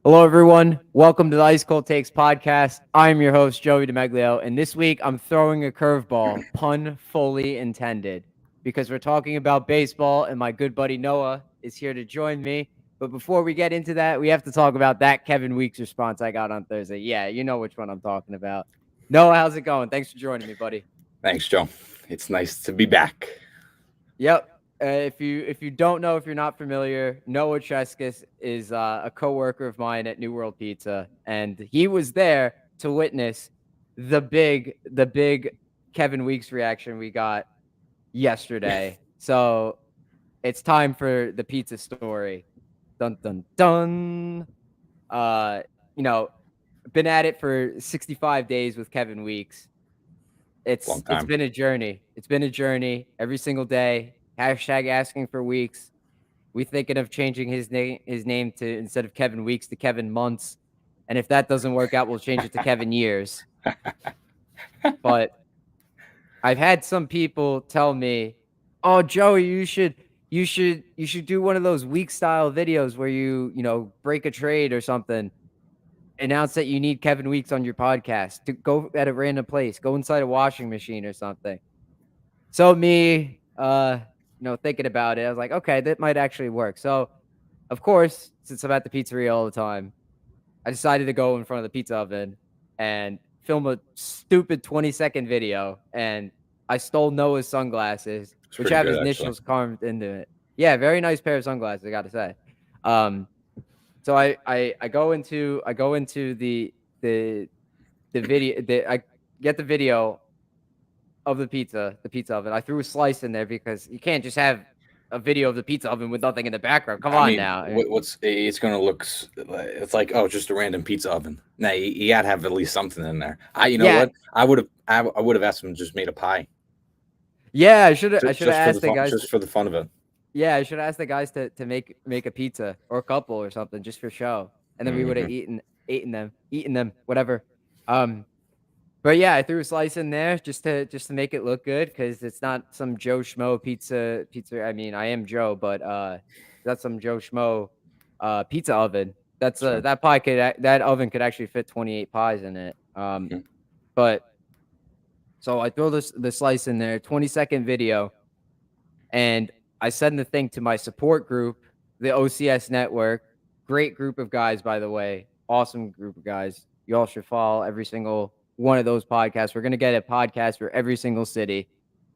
Hello, everyone. Welcome to the Ice Cold Takes podcast. I'm your host, Joey DeMeglio, and this week I'm throwing a curveball, pun fully intended, because we're talking about baseball, and my good buddy Noah is here to join me. But before we get into that, we have to talk about that Kevin Weeks response I got on Thursday. Yeah, you know which one I'm talking about. Noah, how's it going? Thanks for joining me, buddy. Thanks, Joe. It's nice to be back. Yep. If you don't know, if you're not familiar, Noah Cheskis is a coworker of mine at New World Pizza, and he was there to witness the big Kevin Weeks reaction we got yesterday. So it's time for the pizza story. Dun dun dun. Uh, you know, been at it for 65 days with Kevin Weeks. Long It's time. been a journey. It's been a journey every single day. Hashtag asking for Weeks. We thinking of changing his name to, instead of Kevin Weeks, to Kevin Months. And if that doesn't work out, we'll change it to Kevin Years. But I've had some people tell me, "Oh, Joey, you should do one of those week style videos where you break a trade or something. Announce that you need Kevin Weeks on your podcast. To go at a random place, go inside a washing machine or something." So thinking about it, I was like, okay, that might actually work. So, of course, since I'm at the pizzeria all the time, I decided to go in front of the pizza oven and film a stupid 20-second video. And I stole Noah's sunglasses, It's which pretty have his good, actually. initials carved into it. Yeah, very nice pair of sunglasses, I got to say. Um, so I go into the video. I get the video of the pizza oven. I threw a slice in there because you can't just have a video of the pizza oven with nothing in the background. Come I on mean, now. what's it's gonna look? It's like, oh, just a random pizza oven. Nah, you gotta have at least something in there. You know Yeah, what? I would have asked him just made a pie, yeah. I should have just for the asked the fun, guys. just for the fun of it. Yeah, I should have asked the guys to make a pizza or a couple or something just for show, and then we would have Hmm. eaten them, whatever. Um, but yeah, I threw a slice in there just to make it look good because it's not some Joe Schmo pizza. I mean, I am Joe, but that's some Joe Schmo pizza oven. Sure. That oven could actually fit 28 pies in it. Mhm. But so I throw the slice in there, 20-second video, and I send the thing to my support group, the OCS network. Great group of guys, by the way. Awesome group of guys. You all should follow every single one of those podcasts. We're gonna get a podcast for every single city,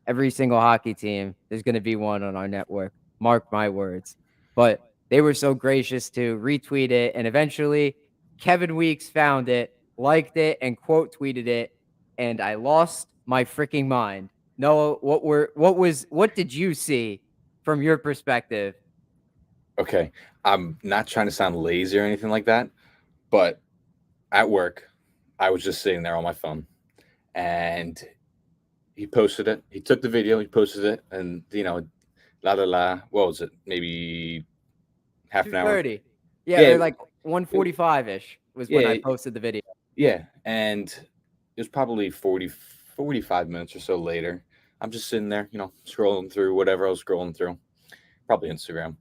every single hockey team. There's gonna be one on our network. Mark my words. But they were so gracious to retweet it, and eventually Kevin Weeks found it, liked it, and quote tweeted it, and I lost my freaking mind. Noah, what did you see from your perspective? Okay. I'm not trying to sound lazy or anything like that, but at work, I was just sitting there on my phone, and he posted it. He took the video, he posted it, and la la la. What was it? Maybe half an hour. 2:30. Yeah, Yeah, or like 1:45-ish was when I yeah, posted the video. yeah. And it was probably 45 minutes or so later. I'm just sitting there, scrolling through whatever I was scrolling through, probably Instagram,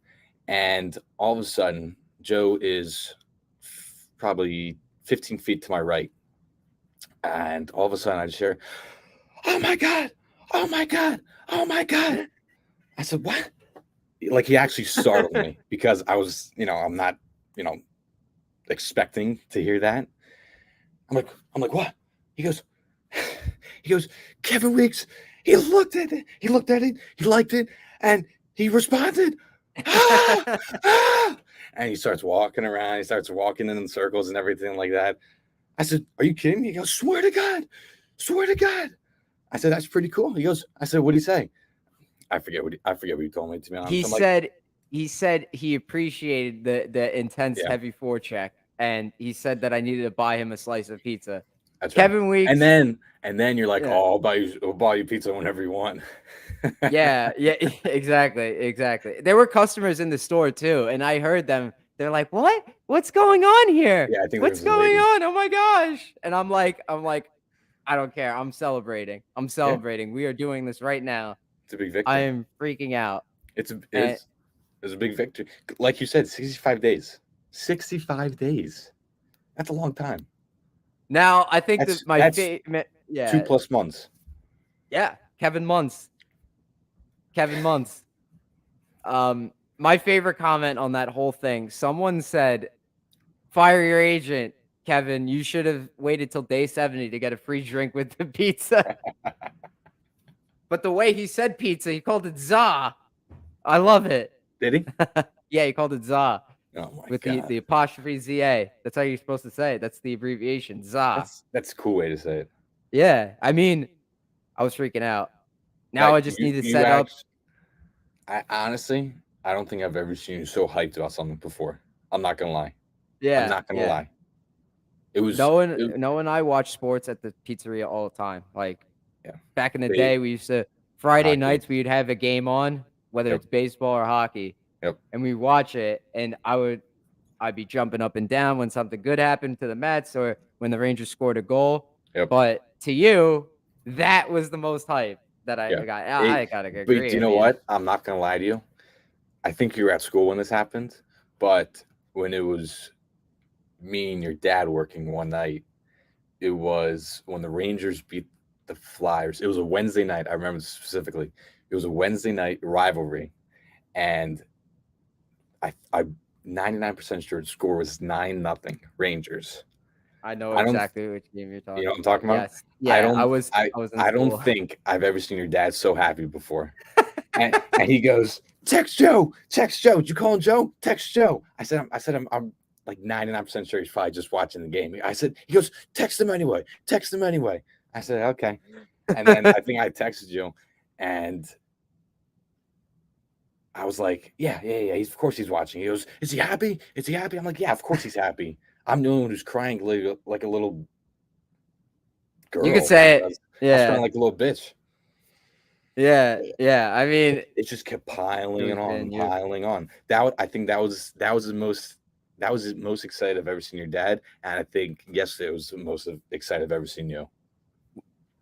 and all of a sudden, Joe is probably 15 feet to my right, and all of a sudden, I just hear, "Oh my god! Oh my god! Oh my god!" I said, "What?" Like, he actually startled me because I'm not, you know, expecting to hear that. I'm like, what? He goes, he goes, Kevin Weeks. He looked at it. He looked at it. He liked it, and he responded, ah, ah, and he starts walking around. He starts walking in circles and everything like that. I said, "Are you kidding me?" He goes, "Swear to God, swear to God." I said, "That's pretty cool." He goes, I said, "What did he say?" I forget what he told me, to be He honest. I'm like, said he said he appreciated the intense yeah, heavy forecheck, and he said that I needed to buy him a slice of pizza. that's right. Kevin And Weeks, then and then you're like, yeah. "Oh, I'll buy you pizza whenever you want." Yeah, yeah, exactly, exactly. There were customers in the store too, and I heard them. They're like, "What? What's going on here? Yeah, I think there What's was a going lady. on? Oh my gosh!" And I'm like, I don't care. I'm celebrating. I'm Yeah, celebrating. We are doing this right now. it's a big I victory. am freaking out. It's a it And is it's a big victory. Like you said, 65 days. 65 days. That's a long time. Now, I think That's that my that's favorite, 2+ months. yeah, Kevin Munz. My favorite comment on that whole thing, someone said, "Fire your agent, Kevin. You should have waited till day 70 to get a free drink with the pizza." But the way he said pizza, he called it za. I love it. Did he? Yeah, he called it za Oh my with god. the apostrophe za. That's how you're supposed to say it. That's the abbreviation, za. That's a cool way to say it. Yeah, I mean, I was freaking out. Now That I just need to you set up. actually, I honestly, I don't think I've ever seen you so hyped about something before. I'm not gonna lie. I'm Yeah, not gonna yeah. lie. It was Noah and I watch sports at the pizzeria all the time. Like yeah. back in the They day, we used to Friday hockey. nights we'd have a game on, whether Yep. it's baseball or hockey, Yep. and we watch it. And I'd be jumping up and down when something good happened to the Mets or when the Rangers scored a goal. Yep. But to you, that was the most hype that I Yeah. got. I gotta But agree. do you know what? I'm not gonna lie to you. I think you were at school when this happened, but when it was me and your dad working one night, it was when the Rangers beat the Flyers. It was a Wednesday night. I remember specifically. It was a Wednesday night rivalry, and I'm 99% sure the score was 9-0 Rangers. I know I don't, exactly which game you're talking you know what I'm talking about? Yes. Yeah, I was in I don't school. think I've ever seen your dad so happy before. and he goes, text Joe. Did you call him Joe? Text Joe. I said, I'm like 99% sure he's probably just watching the game. He goes, text him anyway. I said, okay. And then I think I texted you, and I was like, yeah. Of course he's watching. He goes, is he happy? I'm like, yeah, of course he's happy. I'm the one who's crying like a little girl. You could say it. I was Yeah. crying like a little bitch. Yeah. I mean, it just kept piling was on. I think that was the most excited I've ever seen your dad, and I think yesterday was the most excited I've ever seen you.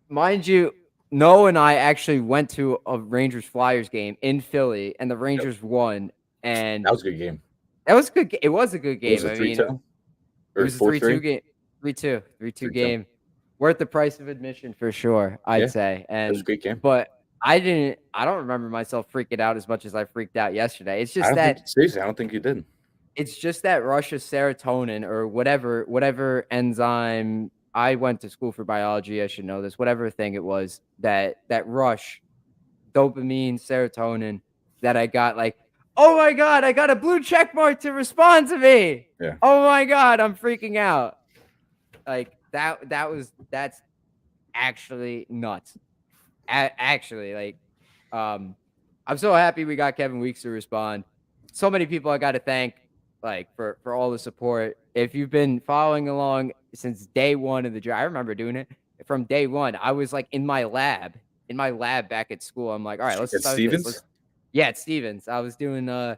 mind you, Noah and I actually went to a Rangers Flyers game in Philly, and the Rangers won. And that was a good game. That was good. It was a good game. Was it 3-2? It was a 3-2 game. 3-2 game. Worth the price of admission for sure, I'd say. And it was a great game. But I don't remember myself freaking out as much as I freaked out yesterday. It's just seriously, I don't think you did. It's just that rush of serotonin or whatever enzyme. I went to school for biology. I should know this. Whatever thing it was, that rush, dopamine, serotonin that I got, like, oh my God, I got a blue check mark to respond to me. Yeah. Oh my God, I'm freaking out. Like that's actually nuts. Actually, like, I'm so happy we got Kevin Weeks to respond. So many people I got to thank, like, for all the support. If you've been following along since day one of the draft, I remember doing it from day one. I was like in my lab back at school. I'm like, all right, let's start Stevens. Yeah, it's Stevens. I was doing I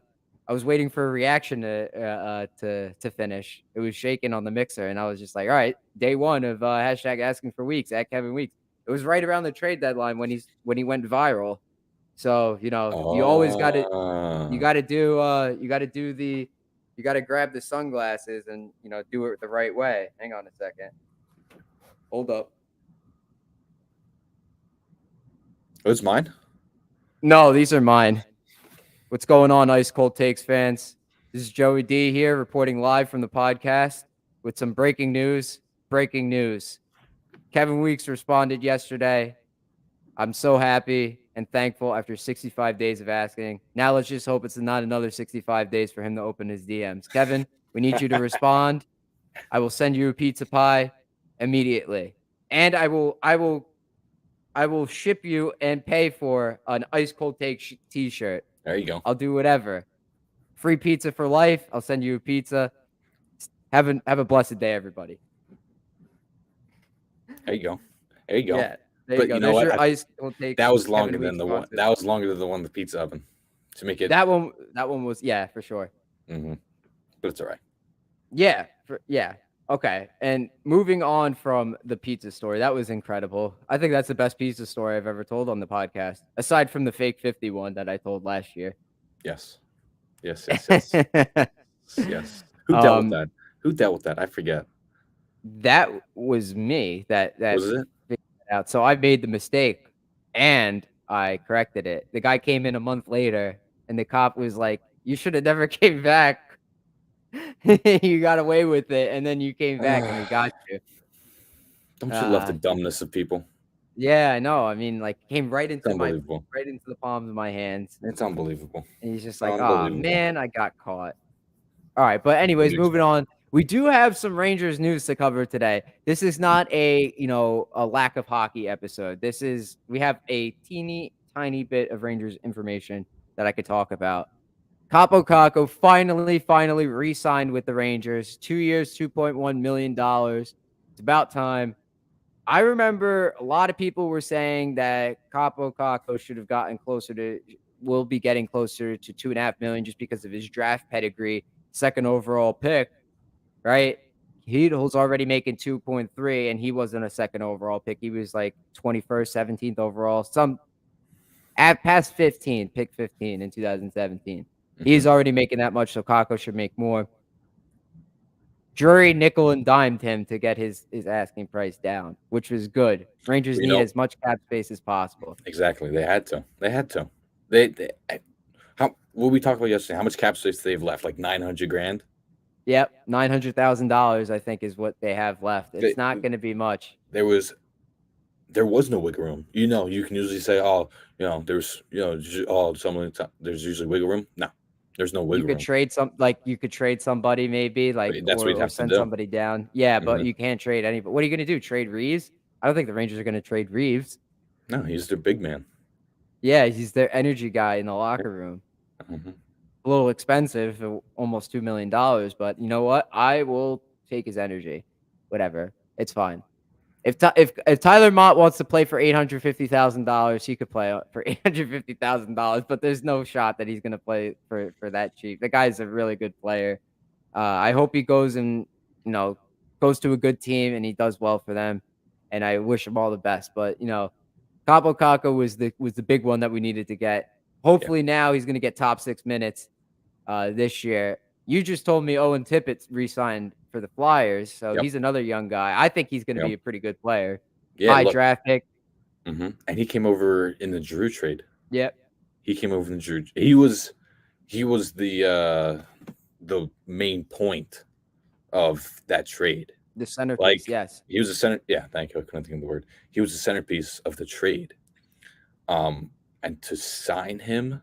was waiting for a reaction to finish. It was shaking on the mixer, and I was just like, all right, day one of hashtag asking for Weeks at Kevin Weeks. It was right around the trade deadline when he went viral. So, you always got to grab the sunglasses and, do it the right way. Hang on a second. Hold up. Oh, it's mine? No, these are mine. What's going on, Ice Cold Takes fans? This is Joey D here, reporting live from the podcast with some breaking news. Kevin Weeks responded yesterday. I'm so happy and thankful after 65 days of asking. Now let's just hope it's not another 65 days for him to open his DMs. Kevin, we need you to respond. I will send you a pizza pie immediately. And I will ship you and pay for an Ice Cold Take t-shirt. There you go. I'll do whatever. Free pizza for life. I'll send you a pizza. Have a blessed day, everybody. There you go. Yeah, there you go. You know what? Ice Cold Take. That was longer than the one. That was longer than the one with the pizza oven. To make it. That one was, yeah, for sure. Mm-hmm. But it's all right. Yeah. Okay. And moving on from the pizza story, that was incredible. I think that's the best pizza story I've ever told on the podcast, aside from the fake 51 that I told last year. Yes. Yes. Yes. Who dealt with Um, that? Who dealt with that? I forget. that was me that Was it? figured it out. So I made the mistake and I corrected it. The guy came in a month later and the cop was like, "You should have never came back. You got away with it, and then you came back and we got you." Don't you love the Uh, dumbness of people? yeah, I know. I mean, like, came It's unbelievable. right into the palms of my hands, It's unbelievable. and he's just like, "Oh Unbelievable. man, I got caught." All right, but What do anyways, you moving expect? on. We do have some Rangers news to cover today. This is not a, a lack of hockey episode. We have a teeny tiny bit of Rangers information that I could talk about. Capo Caco finally re-signed with the Rangers. 2 years, $2.1 million. It's about time. I remember a lot of people were saying that Capo Caco should have gotten closer to will be getting closer to 2.5 million just because of his draft pedigree, second overall pick, right? He's already making 2.3, and he wasn't a second overall pick. He was like 21st, 17th overall, some at past 15, pick 15 in 2017. Hmm. He's already making that much, so Kako should make more. Drury nickel and dimed him to get his asking price down, which was good. Rangers You need know, as much cap space as possible. exactly. They had to. They had to. They how what we talked about yesterday? How much cap space they've left? Like 900 grand. Yep, $900,000 I think is what they have left. They, It's not going to be much. there was there was no wiggle room. You can usually say, oh, there's oh, there's usually wiggle room. No, there's no You wiggle could room. trade you could trade somebody maybe like That's what you'd or have to send do. somebody down. Yeah, but Hmm. you can't trade anybody. What are you going to do? Trade Reeves? I don't think the Rangers are going to trade Reeves. No, he's their big man. Yeah, he's their energy guy in the locker room. Hmm. A little expensive, almost $2 million, but you know what? I will take his energy. Whatever. It's fine. If Tyler Mott wants to play for $850,000, he could play for $850,000, but there's no shot that he's gonna play for that cheap. The guy's a really good player. I hope he goes and you know goes to a good team and he does well for them, and I wish him all the best. But Cabo Caco was the big one that we needed to get. Yeah, Hopefully now he's gonna get top 6 minutes this year. You just told me Owen Tippett re-signed for the Flyers, so yep, he's another young guy. I think he's going to yep, be a pretty good player. yeah. High Look, draft pick. and he came over in the Drew trade. Yep. He came over in the Drew. He was the main point of that trade. The centerpiece. Like Yes. he was a center. Yeah, thank you. I couldn't think of the word. He was the centerpiece of the trade. And to sign him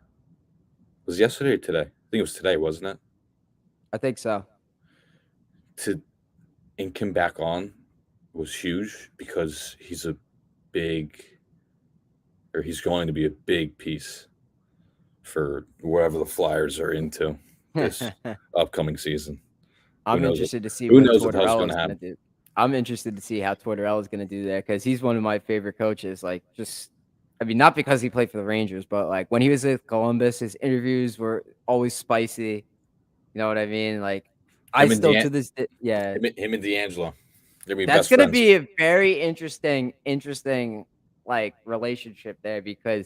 was yesterday or today. I think it was today, wasn't it? I think so. To ink him back on was huge because big, he's going to be a big piece for whatever the Flyers are into this upcoming season. Who I'm knows? interested to see Who what knows what the hell's going Tortorella to is going happen? to do. I'm interested to see how Tortorella is going to do there because he's one of my favorite coaches. I mean, not because he played for the Rangers, but like when he was with Columbus, his interviews were always spicy. You know what I mean? Like, I Him and still Dan, to this day, yeah, him and D'Angelo, they're gonna be that's best gonna friends. be a very interesting like relationship there because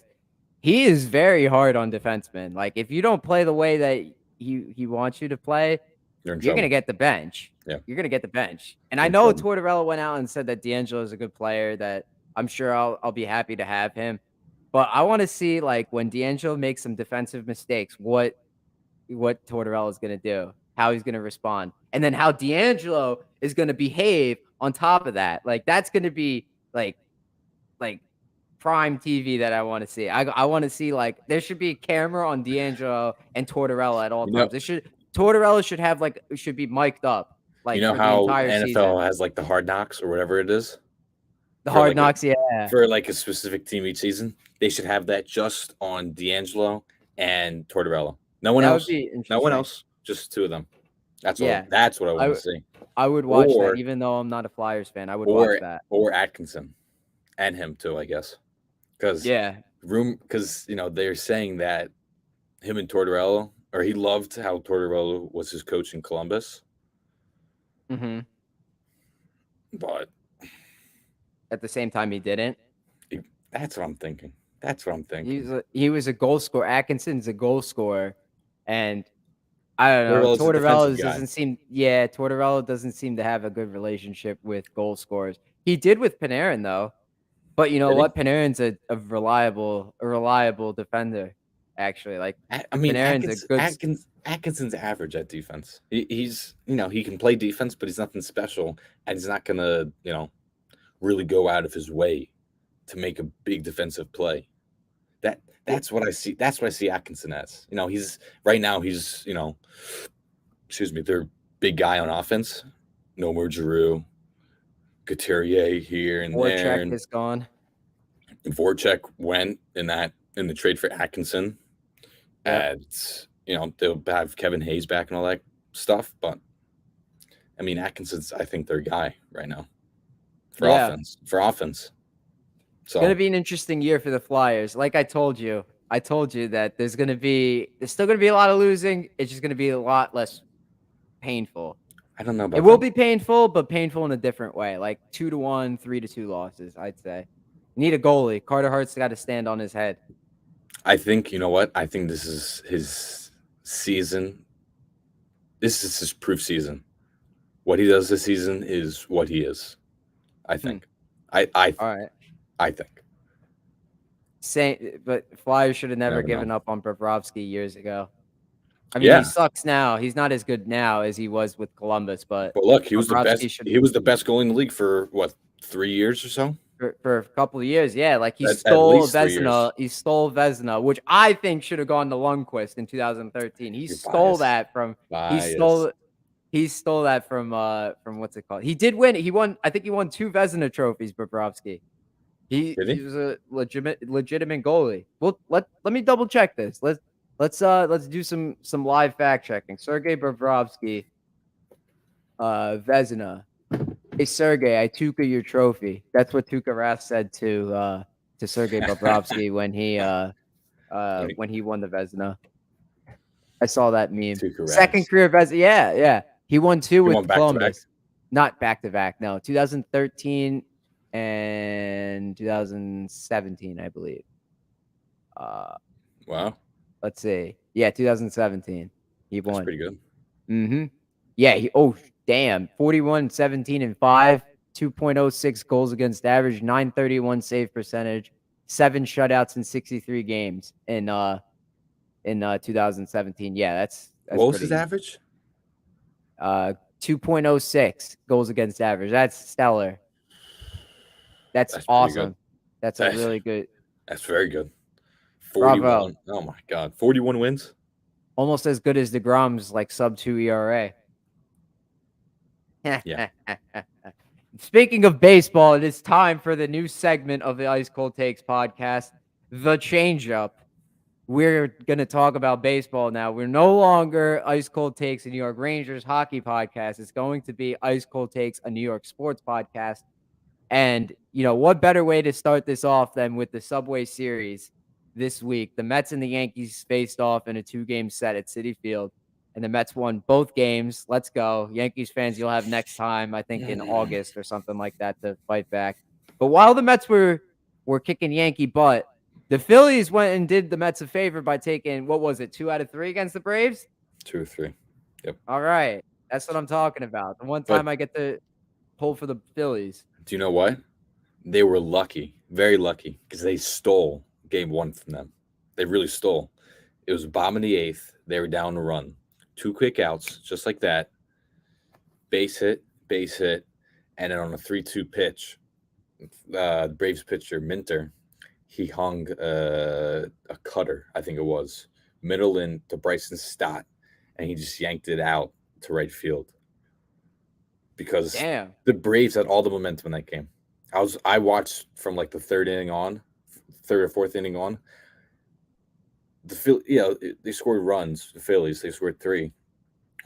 he is very hard on defensemen. Like if you don't play the way that he wants you to play, You're in you're gonna trouble. get the bench. Yeah, You're gonna get the bench. And I you're in know trouble. Tortorella went out and said that D'Angelo is a good player. That I'm sure I'll be happy to have him. But I want to see like when D'Angelo makes some defensive mistakes, what Tortorella is going to do, how he's going to respond, and then how D'Angelo is going to behave on top of that. Like that's going to be like prime TV that I want to see. I want to see like there should be a camera on D'Angelo and Tortorella at all You know, times. Tortorella should have should be mic'd up you like know for the how entire season. NFL has like the Hard Knocks or whatever it is The for Hard like a Knocks, yeah, for like a specific team each season. They should have that just on D'Angelo and Tortorella. No one that would else. be No one interesting. else. Just two of them. Yeah, That's what I I want to see. I would watch that Or even though I'm not a Flyers fan. I would watch or that. or Atkinson and him too, I guess. Because Yeah. they're saying that him and Tortorella, or he loved how Tortorella was his coach in Columbus, Hmm. but At the same time, he didn't. that's what I'm thinking. That's what I'm thinking. He was a goal scorer. Atkinson's a goal scorer, and I don't know. Tortorella's a defensive Tortorella guy. doesn't seem yeah, Tortorella doesn't seem to have a good relationship with goal scorers. He did with Panarin though. But you know Did he? what? Panarin's a reliable defender, actually. Like I mean, Panarin's a good Atkinson's average at defense. He's he can play defense, but he's nothing special, and he's not gonna really go out of his way to make a big defensive play. That's what I see. That's what I see Atkinson as. He's right now. He's excuse me, their big guy on offense. No more Giroux, Couturier here and there, Voracek and is gone. Voracek went in the trade for Atkinson. Yep. And they'll have Kevin Hayes back and all that stuff. But I mean, Atkinson's I think their guy right now for Yeah. offense. For offense. It's gonna be an interesting year for the Flyers. Like I told you that there's still gonna be a lot of losing. It's just gonna be a lot less painful. I don't know about It will that. be painful, but painful in a different way. Like 2-1, 3-2 losses, I'd say. Need a goalie. Carter Hart's got to stand on his head. I think, you know what? I think this is his season. This is his proof season. What he does this season is what he is. I think. All right. I think. But Flyers should have never Never given know. up on Bobrovsky years ago. I mean, he sucks now. He's not as good now as he was with Columbus, but look, he was the Bobrovsky best. He was the best goalie in the league for what, 3 years or so? for a couple of years, yeah. Like he At stole least 3 years. Vezina. He stole Vezina, which I think should have gone to Lundqvist in 2013. He You're stole biased. that from. Biased. He stole that from what's it called? He did win. He won. I think he won 2 Vezina trophies. Bobrovsky. He was a legitimate goalie. Well, let me double check this. Let's do some live fact checking. Sergei Bobrovsky, Vezina. Hey Sergey, I took your trophy. That's what Tuukka Rask said to Sergei Bobrovsky when he won the Vezina. I saw that meme. Second career Vezina. Yeah. He won 2 with Columbus. Not back to back. No, 2013 and 2017, I believe. Wow. Let's see. Yeah, 2017. He won. That's pretty good. Mm-hmm. Yeah. Damn. 41, 17, and 5. 2.06 goals against average. 931 save percentage. 7 shutouts in 63 games in 2017. Yeah, that's what was his average? 2.06 goals against average. That's stellar. That's awesome. That's a really good. That's very good. 41. Bravo. Oh my God. 41 wins. Almost as good as DeGrom's like sub 2 ERA. Yeah. Speaking of baseball, it is time for the new segment of the Ice Cold Takes podcast, The Changeup. We're going to talk about baseball now. We're no longer Ice Cold Takes, a New York Rangers hockey podcast. It's going to be Ice Cold Takes, a New York sports podcast. And, what better way to start this off than with the Subway Series this week? The Mets and the Yankees faced off in a 2-game set at Citi Field, and the Mets won both games. Let's go. Yankees fans, you'll have next time, I think in August or something like that, to fight back. But while the Mets were kicking Yankee butt, the Phillies went and did the Mets a favor by taking, 2 out of 3 against the Braves? 2 or 3. Yep. All right. That's what I'm talking about. The one time I get to pull for the Phillies. Do you know what? They were lucky, very lucky, because they stole game 1 from them. They really stole. It was bottom of the 8th. They were down to run. 2 quick outs, just like that. Base hit, and then on a 3-2 pitch, the Braves pitcher, Minter, he hung a cutter, I think it was, middle in to Bryson Stott, and he just yanked it out to right field. Because the Braves had all the momentum in that game. I watched from like the 3rd or 4th inning on. They scored runs. The Phillies, they scored 3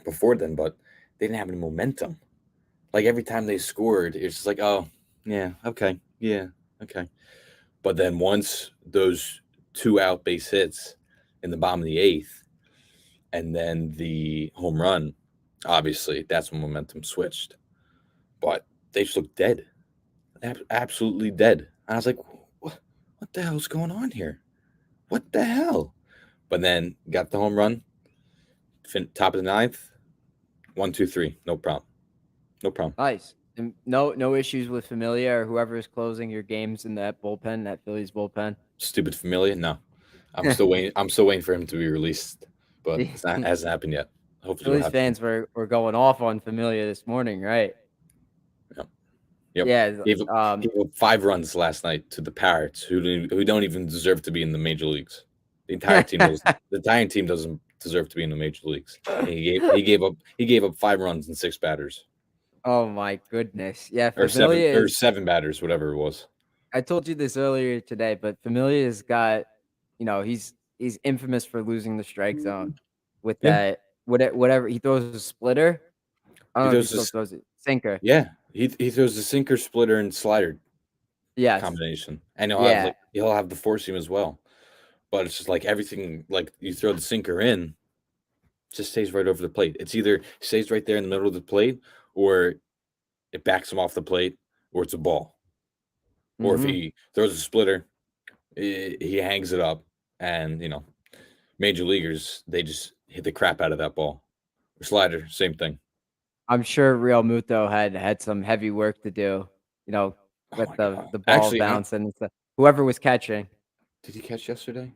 before then, but they didn't have any momentum. Like every time they scored, it's just like, oh yeah, okay, yeah, okay. But then once those 2 out base hits in the bottom of the 8th, and then the home run, obviously that's when momentum switched. But they just looked dead, absolutely dead. And I was like, what the hell's going on here? What the hell? But then got the home run, Top of the ninth. 1, 2, 3. No problem. No problem. Nice. And no issues with Familia or whoever is closing your games in that bullpen, that Phillies bullpen. Stupid Familia. No, I'm still waiting. I'm still waiting for him to be released, but it's not hasn't happened yet. Hopefully, it'll Phillies happen. fans were going off on Familia this morning, right? Yep. Yep. Yeah. Gave up 5 runs last night to the Pirates, who don't even deserve to be in the major leagues. The entire team doesn't deserve to be in the major leagues. And he gave up 5 runs and 6 batters, Oh my goodness. Yeah, or Familia is 7 batters, whatever it was. I told you this earlier today, but Familia's got, he's infamous for losing the strike zone with Yeah, that whatever he throws a splitter. I he don't know if he throws still this. throws it. Sinker. Yeah, he throws the sinker, splitter, and slider Yes. combination, and Yeah. he'll have the four seam as well. But it's just like everything, like you throw the sinker in, just stays right over the plate. It's either stays right there in the middle of the plate, or it backs him off the plate, or it's a ball. Or if Hmm. he throws a splitter, he hangs it up, and major leaguers, they just hit the crap out of that ball. Or slider, same thing. I'm sure Real Muto had some heavy work to do, Oh with my god! the ball Actually, bouncing and stuff. Whoever was catching. did he catch yesterday?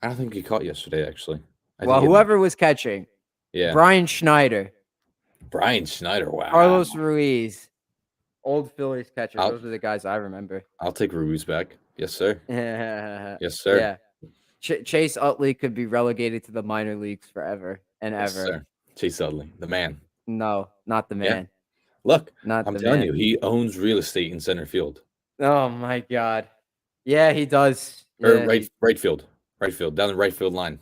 I don't think he caught yesterday. Actually, I think Well, he. whoever was catching. Yeah, Brian Schneider, Brian Schneider. Wow. Carlos Ruiz, old Phillies catchers. I'll Those are the guys I remember. I'll take Ruiz back. Yes, sir. Yes, sir. Yeah. Chase Utley could be relegated to the minor leagues forever and Yes, ever. sir. Chase Utley, the man. No, not the Yeah. man. Look, Not I'm the telling man. you, he owns real estate in center field Oh my god. Yeah, he does. or Yeah, right field, down the right field line.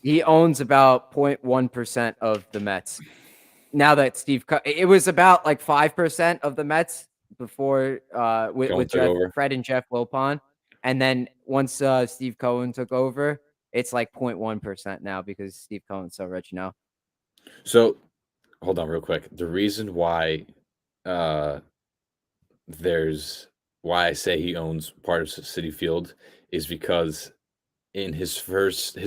he owns about 0.1% of the Mets. Now that it was about like 5% of the Mets before Going with took over. Fred and Jeff Lopon. And then once Steve Cohen took over, it's like 0.1% now because Steve Cohen's so rich now. So, hold on real quick. The reason why uh there's why I say he owns part of City Field is because in his first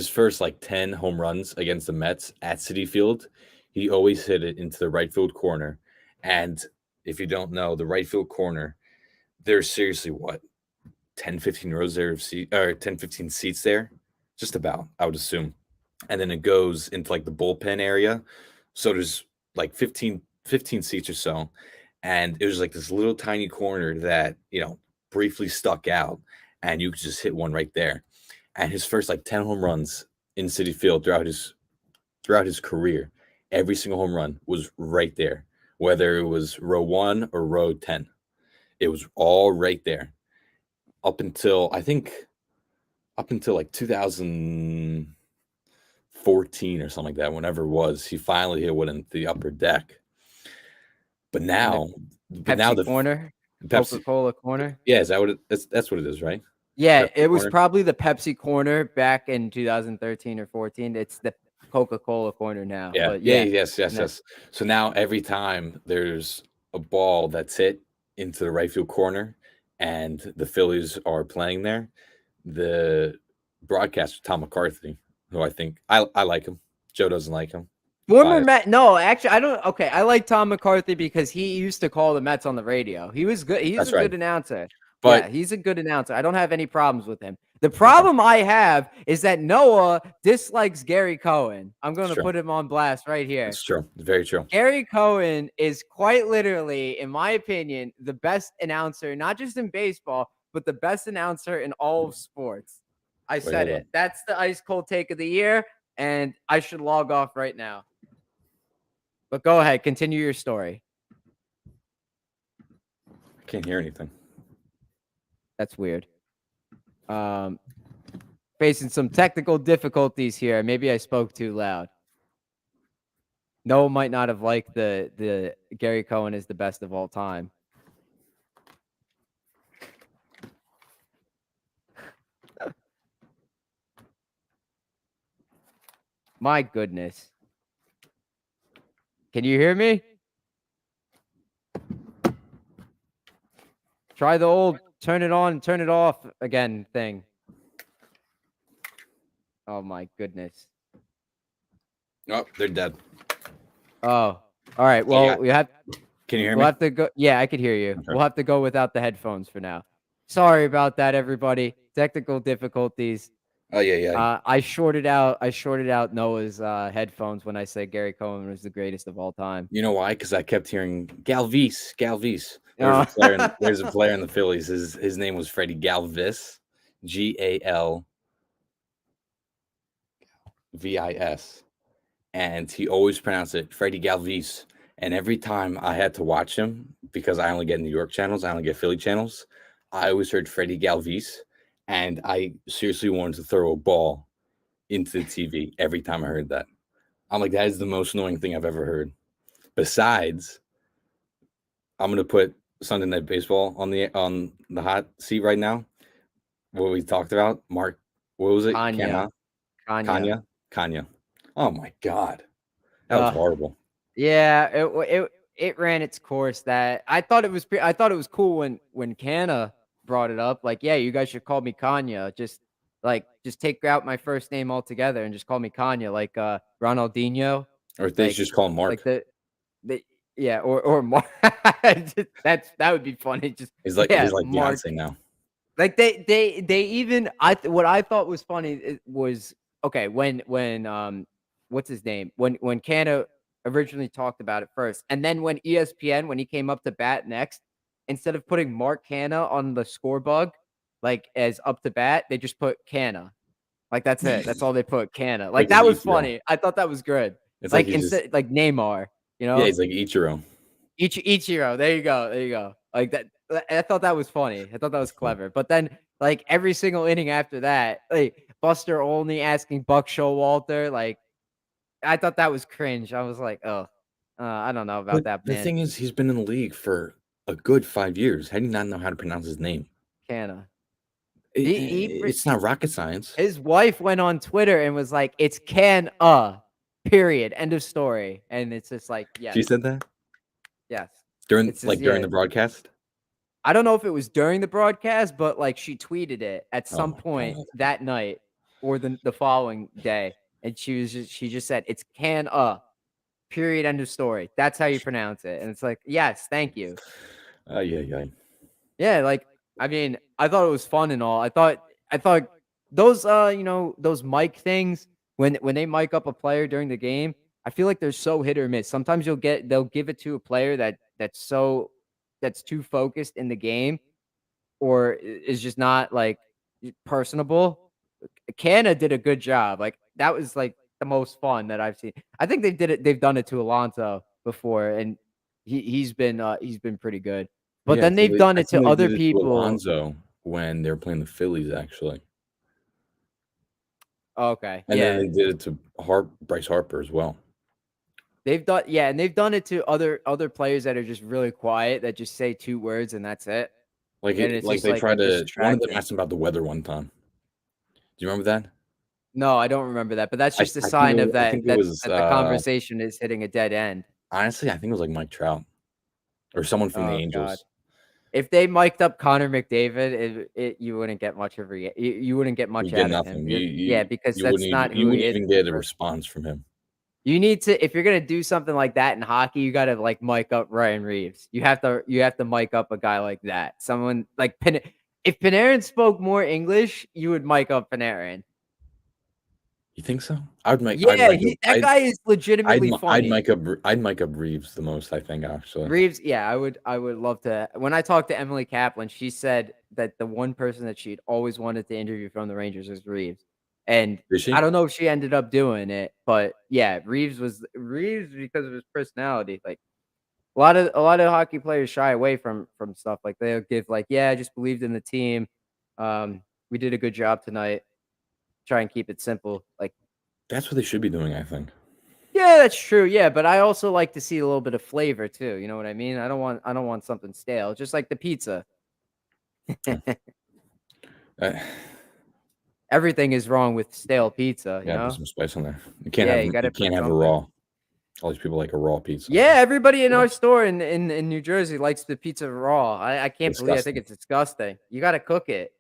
like 10 home runs against the Mets at City Field, he always hit it into the right field corner. And if you don't know, the right field corner, there's seriously what 10, 15 rows there of seat or 10, 15 seats there, just about, I would assume. And then it goes into like the bullpen area. So there's like 15 seats or so. And it was like this little tiny corner that, briefly stuck out, and you could just hit one right there. And his first like 10 home runs in City Field throughout his career, every single home run was right there, whether it was row 1 or row 10. It was all right there up until like 2014 or something like that. Whenever it was, he finally hit one in the upper deck. But now, Pepsi corner, Pepsi, Coca-Cola corner. yeah, is that what that's what it is, right? Yeah, Pepsi it was corner? probably the Pepsi corner back in 2013 or 14. It's the Coca-Cola corner now. Yeah, But yeah, yeah, yes, yes, no, yes. So now every time there's a ball that's hit into the right field corner and the Phillies are playing there, the broadcaster, Tom McCarthy, who I think I like him. Joe doesn't like him. former Biased. Met. No, actually, I don't. Okay, I like Tom McCarthy because he used to call the Mets on the radio. He was good. He's That's a right. good announcer. But Yeah, he's a good announcer. I don't have any problems with him. The problem I have is that Noah dislikes Gary Cohen. I'm going to true. put him on blast right here. It's true. Very true. Gary Cohen is quite literally, in my opinion, the best announcer, not just in baseball, but the best announcer in all of sports. I said hold it. on. That's the ice cold take of the year, and I should log off right now. But go ahead, continue your story. I can't hear anything. That's weird. Facing some technical difficulties here. Maybe I spoke too loud. Noah might not have liked the Gary Cohen is the best of all time. My goodness. Can you hear me? Try the old turn it on, turn it off again thing. Oh my goodness. Oh, they're dead. Oh, all right. Oh, yeah. Well, Can you hear we'll me? have to go. Yeah, I could hear you. Okay. We'll have to go without the headphones for now. Sorry about that, everybody. Technical difficulties. Oh, yeah. I shorted out Noah's headphones when I said Gary Cohen was the greatest of all time. You know why? Because I kept hearing Galvis, Galvis. There's a Oh. player. There's a player in the Phillies. His name was Freddie Galvis, Galvis, and he always pronounced it Freddie Galvis. And every time I had to watch him because I only get New York channels, I only get Philly channels. I always heard Freddie Galvis, and I seriously wanted to throw a ball into the TV every time I heard that. I'm like, that is the most annoying thing I've ever heard. Besides, I'm gonna put Sunday Night Baseball on the hot seat right now. What we talked about, Mark. What was it? Kanya. Kanya. Oh my God, that was Uh, horrible. yeah, it ran its course. That I thought it was I thought it was cool when Canna brought it up. Like, yeah, you guys should call me Kanya. Just take out my first name altogether and just call me Kanya, like Ronaldinho. Or if they Like just call him Mark. like the yeah, or Mark. That would be funny. Just He's yeah, like Mark. Beyonce now. Like they even what I thought was funny was okay when what's his name when Canna originally talked about it first, and then when ESPN when he came up to bat next, instead of putting Mark Canna on the score bug like as up to bat, they just put Canna. Like that's it. That's all they put Canna. Like Like his that was Ichiro. funny. I thought that was good. It's like Like he's just instead like Neymar, you yeah, know? he's like Ichiro. Ichiro, there you go, there you go. Like that I thought that was funny. I thought that was That's funny. clever. But then, like every single inning after that, like Buster Olney asking Buck Showalter, like I thought that was cringe. I was like, oh, I don't know about But that the man, thing is, he's been in the league for a good 5 years. How do you not know how to pronounce his name? Canna. He It's not rocket science. his wife went on Twitter and was like, it's period, end of story. And it's just like, She yes, said that yes. during It's just during yeah. the broadcast. I don't know if it was during the broadcast, but like she tweeted it at Oh some my point God. that night or the following day, and she just said it's period end of story. That's how you pronounce it, and it's like yes, thank you. Yeah. Yeah, like I mean, I thought it was fun and all. I thought those those mic things when they mic up a player during the game, I feel like they're so hit or miss. Sometimes they'll give it to a player that's too focused in the game or is just not like personable. Canna did a good job. Like that was like the most fun that I've seen. I think they've done it to Alonso before and he's been pretty good. But Yeah, then they've done I it think to they other did it to people. Alonso when they were playing the Phillies, actually, Okay. and then Yeah. they did it to Bryce Harper as well. And they've done it to other players that are just really quiet that just say two words and that's it. And it's Like just they like tried to. One of them distracting. asked him about the weather one time. Do you remember that? No, I don't remember that, but that's just a I think sign of I think it was that the conversation is hitting a dead end. honestly, I think it was like Mike Trout or someone from the Oh god. Angels. If they mic'd up Connor McDavid, you wouldn't get much of you wouldn't get You much get out of him. nothing. Yeah, Because You that's not you who he wouldn't is even as a get a person. response from him. You need to if you're gonna do something like that in hockey, you gotta like mic up Ryan Reeves. You have to mic up a guy like that. Someone like if Panarin spoke more English, you would mic up Panarin. You think so? I'd Yeah, that guy is legitimately funny. I'd mic up Reeves the most, I think, actually. Reeves, yeah, I would love to. When I talked to Emily Kaplan, she said that the one person that she'd always wanted to interview from the Rangers was Reeves. And Is I she? don't know if she ended up doing it, but yeah, Reeves because of his personality. Like a lot of hockey players shy away from stuff like they'll give like, yeah, I just believed in the team. We did a good job tonight. Try and keep it simple. Like That's what they should be doing, I think. yeah, that's true. Yeah, but I also like to see a little bit of flavor too. You know what I mean? I don't want something stale. Just like the pizza. Uh, Everything is wrong with stale pizza, you Gotta put know? some spice on there. Yeah, you You gotta can't put have a something. raw. All these people like a raw pizza. Yeah, everybody in Yeah. our store in New Jersey likes the pizza raw. I can't believe I think Disgusting. it's disgusting. You gotta cook it.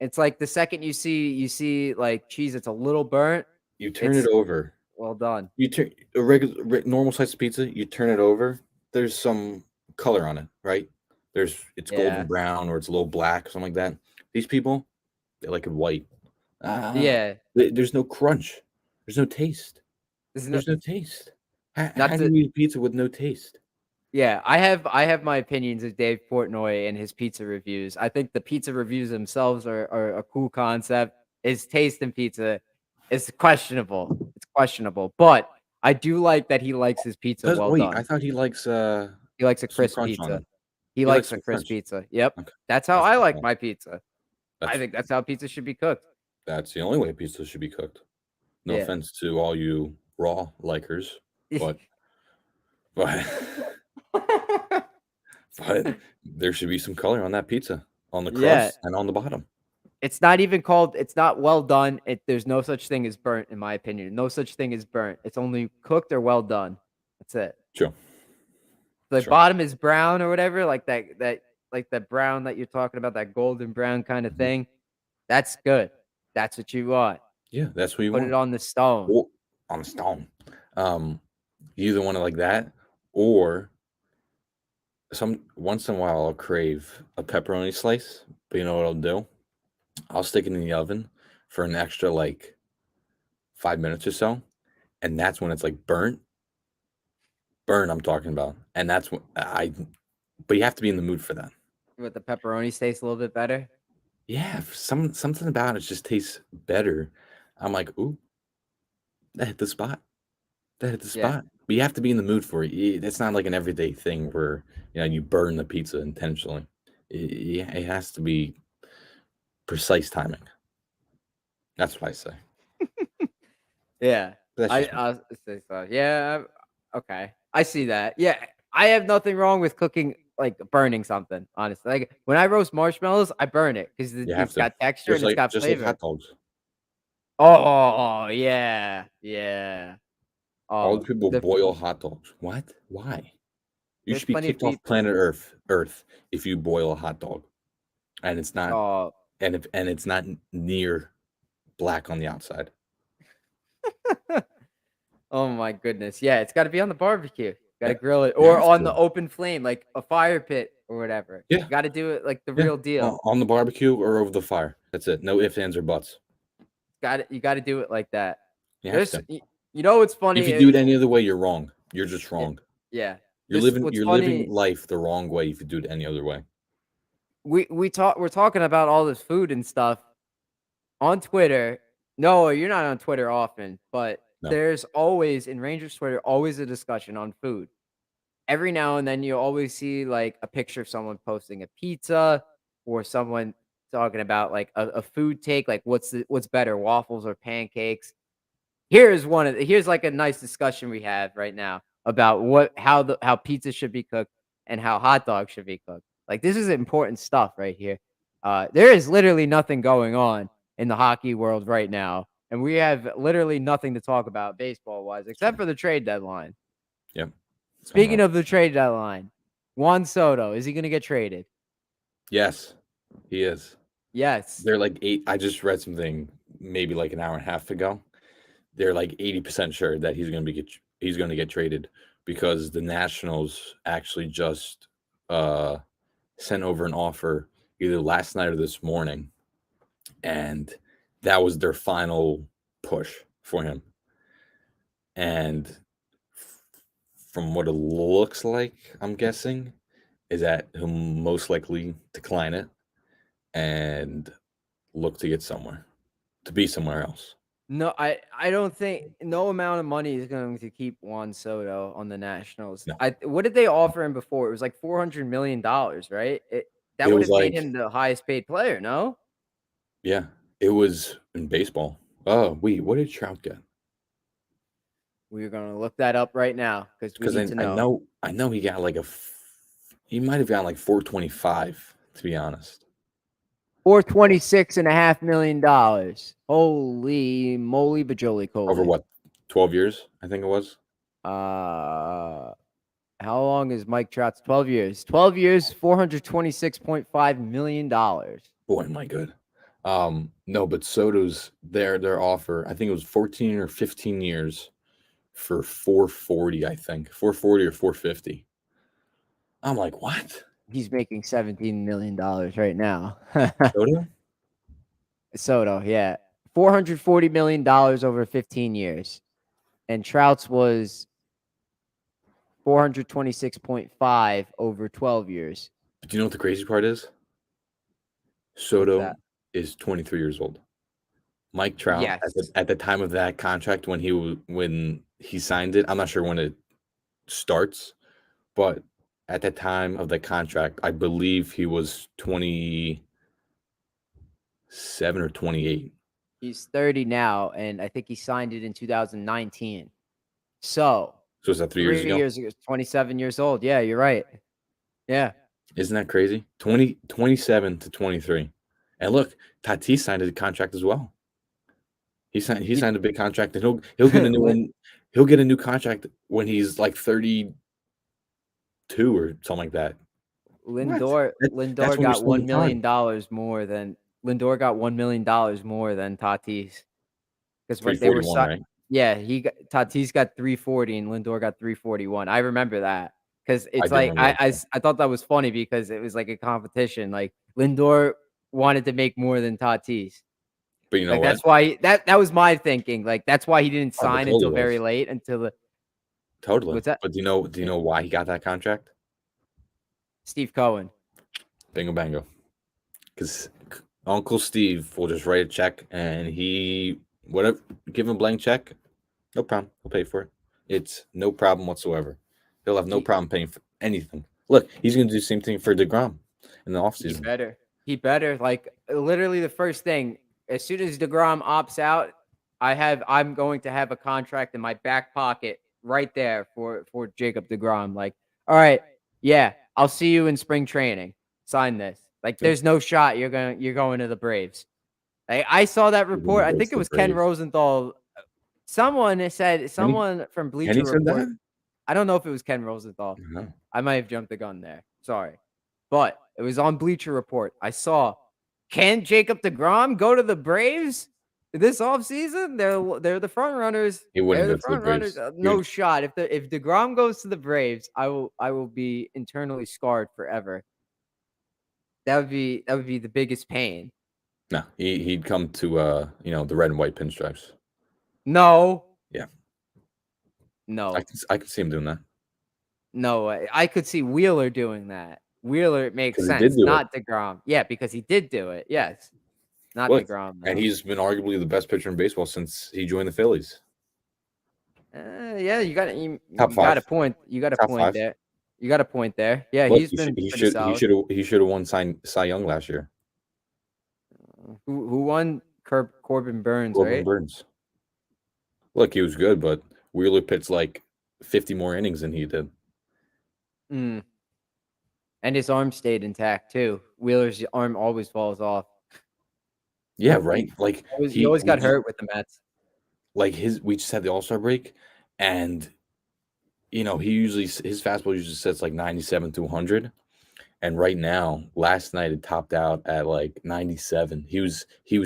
It's like the second you see like cheese, it's a little burnt. You turn it It's over well done. You turn a regular normal size pizza. You turn it over. There's some color on it, right? It's golden Yeah. brown or it's a little black, something like that. These people, they like it white. Ah, Yeah. there's no crunch. There's no taste. There's no There's no taste. How not do to you eat pizza with no taste? Yeah, I have my opinions of Dave Portnoy and his pizza reviews. I think the pizza reviews themselves are a cool concept. His taste in pizza is questionable. It's questionable, but I do like that he likes his pizza Does well wait? I done. thought he likes He likes a some crisp crunch on pizza. it. He He likes likes a some crisp crunch. pizza. Yep. Okay, That's how that's I good to like know. my pizza. I That's think that's how pizza should be cooked. that's the only way pizza should be cooked. No Yeah. offense to all you raw likers, but but but there should be some color on that pizza, on the Yeah. crust and on the bottom. It's not well done. There's no such thing as burnt in my opinion. No such thing as burnt. It's only cooked or well done. That's it. Sure, The sure. bottom is brown or whatever, like that brown that you're talking about, that golden brown kind of Mhm. thing. That's good. That's what you want. Yeah, that's what you Put it want. on the stone. Or on the stone. Um, you either want it like that, or some once in a while I'll crave a pepperoni slice. But you know what I'll do? I'll stick it in the oven for an extra like 5 minutes or so, and that's when it's like burnt. I'm talking about, and that's when I. But you have to be in the mood for that. With the pepperoni tastes a little bit better. Yeah, something about it just tastes better. I'm like, ooh, that hit the spot. That hit the Yeah. spot. But you have to be in the mood for it. It's not like an everyday thing where you burn the pizza intentionally. It has to be precise timing. That's what I say. Yeah. But that's just me. I say so. Yeah. Okay. I see that. Yeah. I have nothing wrong with cooking, like burning something, honestly. Like when I roast marshmallows, I burn it because You have it's to, got texture and it's got just like flavor. hot dogs. Oh, yeah. Yeah. All the Oh, people boil hot dogs. What? Why? You there's should be plenty of kicked off people. planet Earth if you boil a hot dog, and it's not, Oh, and it's not near black on the outside. oh my goodness. Yeah, it's got to be on the barbecue. Got to Yeah, grill it you or have on the to. open flame, like a fire pit or whatever. Yeah, Got to do it like the yeah. real deal. On the barbecue or over the fire. That's it. No ifs, ands, or buts. You got to do it like that. You have There's, to. you know what's funny? If you do it any other way, you're wrong. You're just Yeah, wrong. yeah. You're This living what's you're living funny. life the wrong way if you do it any other way. We're talking about all this food and stuff on Twitter. No, you're not on Twitter often, but No. there's always in Rangers Twitter always a discussion on food. Every now and then you always see like a picture of someone posting a pizza or someone talking about like a food take, like what's better, waffles or pancakes. Here's like a nice discussion we have right now about how pizza should be cooked and how hot dogs should be cooked. Like this is important stuff right here. There is literally nothing going on in the hockey world right now, and we have literally nothing to talk about baseball wise except Sure. for the trade deadline. Yep. Coming Speaking up. of the trade deadline, Juan Soto, is he going to get traded? Yes, he is. Yes. They're like eight. I just read something maybe like an hour and a half ago. They're like 80% sure that he's gonna get traded because the Nationals actually just uh sent over an offer either last night or this morning, and that was their final push for him. And from what it looks like, I'm guessing, is that he'll most likely decline it and look to get somewhere, to be somewhere else. No, I don't think no amount of money is going to keep Juan Soto on the Nationals. No, What did they offer him before? It was like $400 million, right? That it would was have made like, him the highest paid player, no? yeah, it was in baseball. Oh, wait, what did Trout get? We're going to look that up right now because we Because need to I know. know he got like he might have gotten like 425 to be honest. $426.5 million. Holy moly, bajoli Over coly. what, 12 years? I think it was. Uh, how long is Mike Trout's 12 years? 12 years, $426.5 million. Boy, am I good. No, but Soto's their offer, I think it was 14 or 15 years, for 440, I think 440 or 450. I'm like, what? He's making $17 million right now. Soto? Soto, yeah. $440 million over 15 years. And Trout's was 426.5 over 12 years. But do you know what the crazy part is? What's Soto that? is 23 years old. Mike Trout Yes. at the time of that contract when he signed it, I'm not sure when it starts, but at the time of the contract, I believe he was 27 or 28. He's 30 now, and I think he signed it in 2019. So So is that 3 years 3 ago? years ago, 27 years old. Yeah, you're right. Yeah. Isn't that crazy? 27 to 23. And look, Tatis signed a contract as well. He signed a big contract, and he'll get a new one. He'll get a new contract when he's like 32 or something like that. What? That's Lindor when you're got $1 spending million time. more than Lindor got $1 million more than Tatis. Because when they were 341, right? yeah, Tatis got 340 and Lindor got 341. I remember that because I it's do like remember that too. I thought that was funny because it was like a competition. Like Lindor wanted to make more than Tatis. But you know Like what? that's why that was my thinking. Like that's why he didn't Oh, it sign totally until very was. late until the Totally. what's that? But do you know why he got that contract? Steve Cohen. Bingo bango. Because Uncle Steve will just write a check and whatever, give him a blank check, no problem. He'll pay for it. It's no problem whatsoever. He'll have no He problem paying for anything. Look, he's going to do the same thing for DeGrom in the he offseason. better. He better. Like literally the first thing as soon as DeGrom opts out, I'm going to have a contract in my back pocket right there for Jacob DeGrom. Like, all right, yeah, I'll see you in spring training. Sign this. Like, Yeah. there's no shot you're going to the Braves. Like, I saw that He's going report. to I go think to it the was Ken Braves. Rosenthal. Kenny, Someone from Kenny Bleacher said Report. that? I don't know if it was Ken Rosenthal. No. I might have jumped the gun there. Sorry. But it was on Bleacher Report. I saw, can Jacob DeGrom go to the Braves this offseason? They're the front runners. He They're wouldn't the go to the front runners. Braves. No shot. If DeGrom goes to the Braves, I will be internally scarred forever. That would be the biggest pain. No, he'd come to the red and white pinstripes. No. Yeah. No. I can see him doing that. No, I could see Wheeler doing that. Wheeler, it makes Because he did sense, do it. not DeGrom. Yeah, because he did do it. Yes. Not Look, DeGrom, and though. he's been arguably the best pitcher in baseball since he joined the Phillies. Yeah, Top you got a five. point. You got a Top point five. there. You got a point there. Yeah, Look, he's been pretty solid. he should have won Cy Young last year. Who won? Corbin Burns, Corbin right? Burns. Look, he was good, but Wheeler pitched like 50 more innings than he did. Mm. And his arm stayed intact too. Wheeler's arm always falls off. Yeah, right. Like He always got hurt with the Mets. we just had the All-Star break, and his fastball usually sets like 97 to 100. And right now, last night it topped out at like 97. He was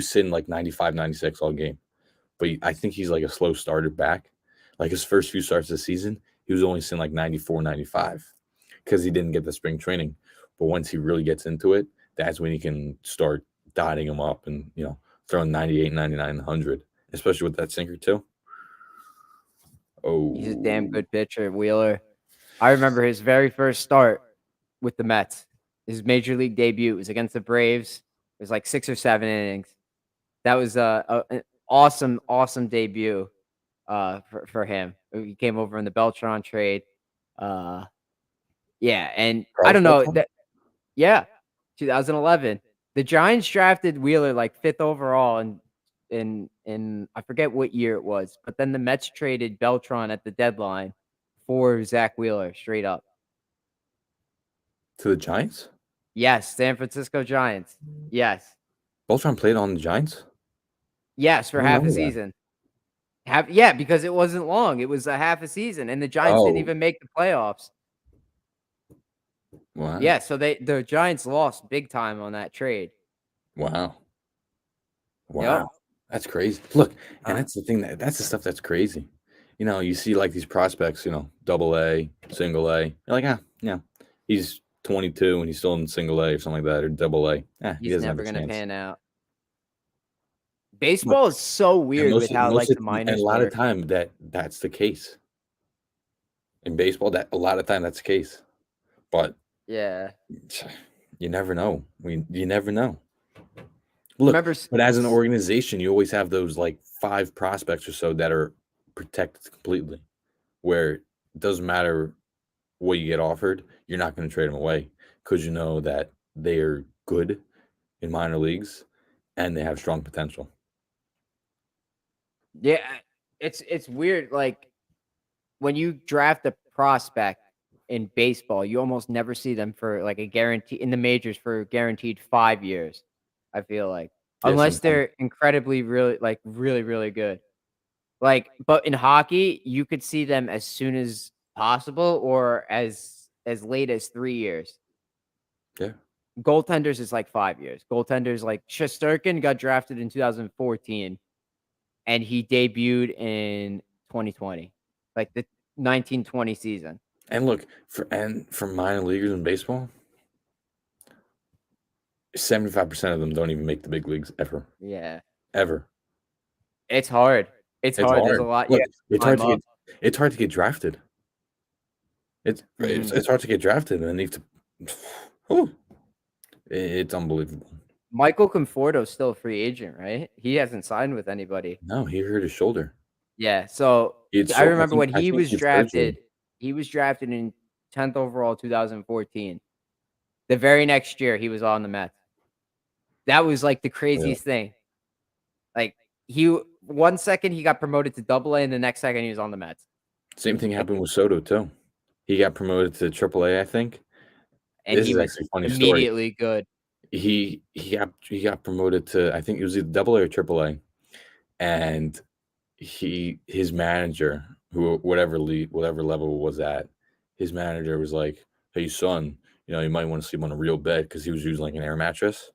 sitting like 95, 96 all game. But I think he's like a slow starter back. Like his first few starts of the season, he was only sitting like 94, 95 because he didn't get the spring training. But once he really gets into it, that's when he can start dotting him up and, throwing 98, 99, 100, especially with that sinker too. Oh, He's a damn good pitcher, Wheeler. I remember his very first start with the Mets. His major league debut was against the Braves. It was like 6 or 7 innings. That was an awesome debut for him. He came over in the Beltran trade. Yeah, and I Carlos don't know Beltran? that. Yeah, 2011. The Giants drafted Wheeler like 5th overall, and in I forget what year it was, but then the Mets traded Beltran at the deadline for Zach Wheeler straight up. To the Giants? Yes, San Francisco Giants. Yes. Beltran played on the Giants? Yes, I for don't half a remember that. season. Yeah, because it wasn't long. It was a half a season, and the Giants didn't Oh, even make the playoffs. wow. Yeah, so the Giants lost big time on that trade. Wow. Yep. Wow. That's crazy. Look, and Uh, that's the thing that's the stuff that's crazy. you see like these prospects, double A, single A. You're like, he's 22 and he's still in single A or something like that, or double A. He He's doesn't have never a gonna chance. pan out. But Baseball is so and weird with how like the and a minors lot of work. time that's the case in baseball. That a lot of time that's the case, but Yeah. you never know. You never know. Look, Remember but as an organization, you always have those like 5 prospects or so that are protected completely, where it doesn't matter what you get offered, you're not going to trade them away because you know that they are good in minor leagues and they have strong potential. Yeah, it's weird. Like when you draft a prospect in baseball, you almost never see them for like a guarantee in the majors for guaranteed 5 years. I feel like Yeah, unless sometimes. they're incredibly really like really good. Like, but in hockey, you could see them as soon as possible or as late as 3 years. Yeah. Goaltenders is like 5 years. Goaltenders like Shesterkin got drafted in 2014 and he debuted in 2020, like the 1920 season. And look, for minor leaguers in baseball, 75% of them don't even make the big leagues ever. Yeah, Ever. it's hard. It's It's hard. There's a hard. lot you Look, have to climb up. it's hard to get drafted. Mhm. It's hard to get drafted, and then you have to. Whew, it's unbelievable. Michael Conforto's still a free agent, right? He hasn't signed with anybody. No, he hurt his shoulder. Yeah, so It's I so remember when I think it's surgery. he was drafted in 10th overall 2014. The very next year, he was on the Mets. That was, like, the Yeah. craziest thing. Like, he 1 second he got promoted to Double A, and the next second he was on the Mets. Same thing Like, happened with Soto too. He got promoted to AAA, I think. and This he is was actually a funny story. immediately good. He got promoted to, I think it was either Double A or AAA, and his manager, who whatever level was at, his manager was like, "Hey son, you might want to sleep on a real bed," because he was using like an air mattress.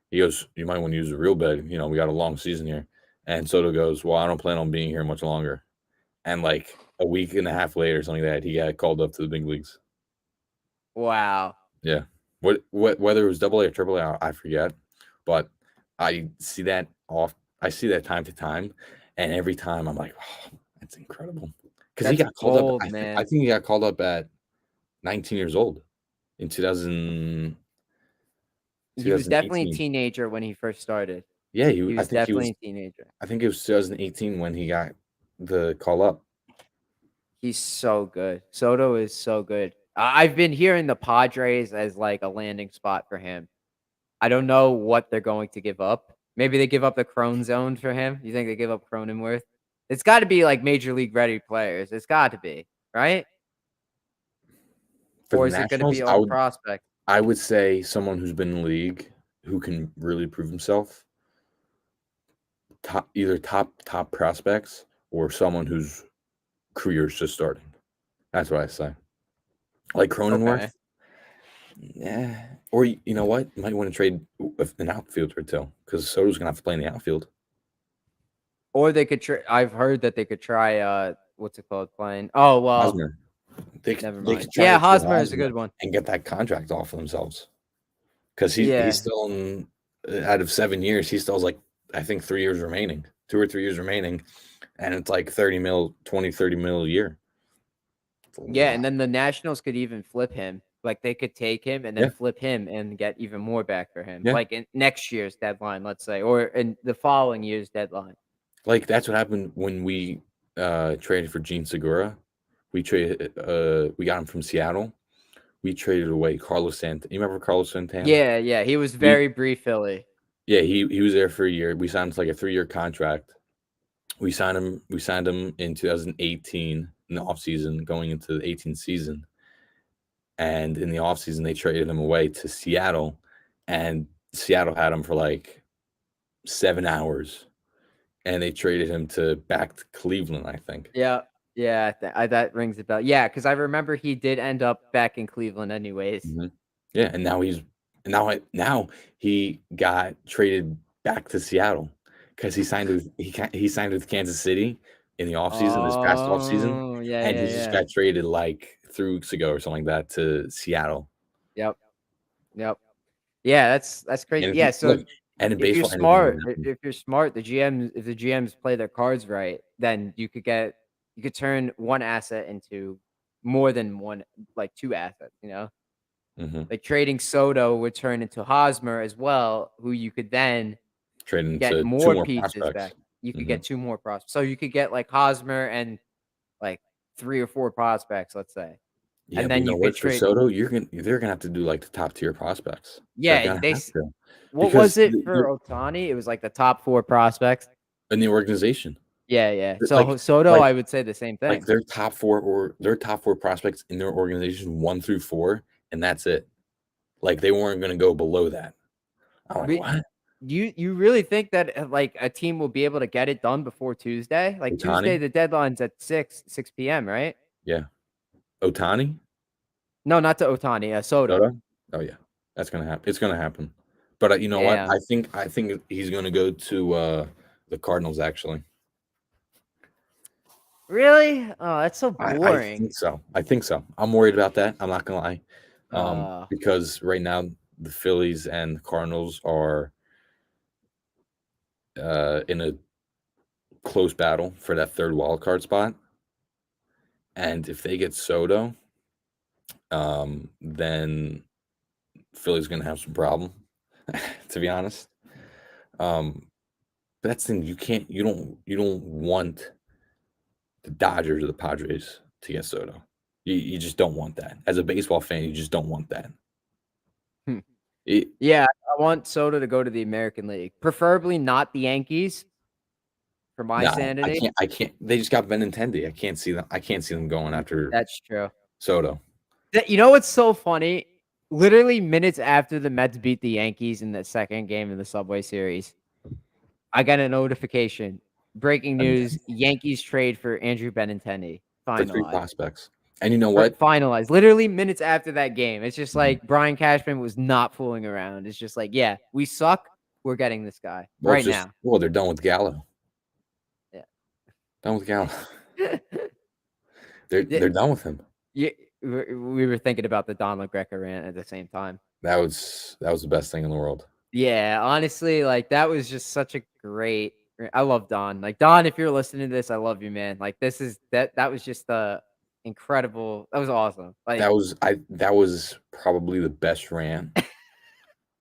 He goes, "You might want to use a real bed. We got a long season here." And Soto goes, "Well, I don't plan on being here much longer." And like a week and a half later, something like that, he got called up to the big leagues. Wow. Yeah. Whether it was Double A or Triple A, I forget, but I see that time to time, and every time I'm like, oh, that's incredible. Because he That's got called up. bold, I man. think he got called up at 19 years old in 2000, He was definitely a 2018. teenager when he first started. Yeah, He I was think he definitely was. a teenager. I think it was 2018 when he got the call up. He's so good. Soto is so good. I've been hearing the Padres as, like, a landing spot for him. I don't know what they're going to give up. Maybe they give up the Crone Zone for him. You think they give up Cronenworth? It's gotta be, like, major league ready players. It's got to be, right? For the Or is it gonna Nationals, be all prospects? I would say someone who's been in the league who can really prove himself, either top prospects or someone whose career is just starting. That's what I say. Like Okay. Cronenworth, yeah. Or you know what? You might want to trade an outfielder too, because Soto's gonna have to play in the outfield. Or they could try. I've heard that they could try, what's it called, playing oh, well, Hosmer, they never they mind. could try Yeah, to trade Hosmer is a Hosmer good one. and get that contract off of themselves, because he's Yeah. still out of 7 years, he still has like I think 3 years remaining, 2 or 3 years remaining, and it's like 30 mil a year. It's a Yeah, lot. and then the Nationals could even flip him. Like, they could take him and then Yeah, flip him and get even more back for him, yeah. like, in next year's deadline, let's say, or in the following year's deadline. Like that's what happened when we traded for Gene Segura. We got him from Seattle. We traded away Carlos Santana. You remember Carlos Santana? Yeah, yeah, he was We very brief Philly. Yeah, he was there for a year. We signed him to like a 3-year contract. We signed him in 2018 in the offseason, going into the 18th season. And in the offseason, they traded him away to Seattle, and Seattle had him for like 7 hours, and they traded him back to Cleveland, I think. Yeah, yeah, that rings a bell. Yeah, because I remember he did end up back in Cleveland anyways. Mhm. Yeah, and now he got traded back to Seattle because he signed with Kansas City in the offseason, this past offseason, Oh, yeah, and yeah, he just yeah. got traded like 3 weeks ago or something like that to Seattle. Yep, yep. Yeah, that's crazy. And if Yeah, you look, so and in if you're baseball, anything can smart, happen. if you're smart, if the GMs play their cards right, then you could turn one asset into more than one, like 2 assets, you know? Mhm. Like trading Soto would turn into Hosmer as well, who you could then Trade get into 2 more more pieces back. prospects. You could Mhm. get 2 more prospects. So you could get like Hosmer and like 3 or 4 prospects, let's say. Yeah, And but you then know you could what? For trade. Soto, they're gonna have to do, like, the top tier prospects. They're Yeah, gonna have to, what because was it for Otani? It was like the top 4 prospects. in the organization. Yeah, yeah. Like So Soto, like I would say the same like thing. their top 4 prospects in their organization 1 through 4, and that's it. Like, they weren't gonna go below that. I'm like, But "What? you really think that like a team will be able to get it done before Tuesday? Like Tuesday, Ohtani? the deadline's at 6 p.m., right? Yeah. Ohtani? No, not to Otani, Soto. Soto? Oh, yeah. That's gonna happen. It's gonna happen. But, you know what? Damn. I think he's gonna go to, the Cardinals, actually. Really? Oh, that's so I boring. think so. I think so. I'm worried about that, I'm not gonna lie. Uh, Because right now, the Phillies and the Cardinals are, in a close battle for that 3rd wild card spot, and if they get Soto, then Philly's gonna have some problem, to be honest. Um, but that's the thing, you don't want the Dodgers or the Padres to get Soto. You just don't want that. As a baseball fan, you just don't want that. hmm. It Yeah, I want Soto to go to the American League, preferably not the Yankees for my No, sanity. I can't they just got Benintendi. I can't see them going after That's true. Soto. You know what's so funny? Literally minutes after the Mets beat the Yankees in the second game of the Subway Series, I got a notification. Breaking news: Benintendi Yankees trade for Andrew Benintendi for 3 finalized. prospects. And you know what? Finalized. Literally minutes after that game. It's just Mhm. like Brian Cashman was not fooling around. It's just like, yeah, we suck. We're getting this guy Well, it's right just now. well, they're done with Gallo. Yeah. Done with Gallo. They're done with him. Yeah, we were thinking about the Don LaGreca rant at the same time. That was the best thing in the world. Yeah, honestly, like, that was just such a great I love Don. Like, Don, if you're listening to this, I love you, man. Like, this is that was just, incredible. That was awesome. Like That was probably the best rant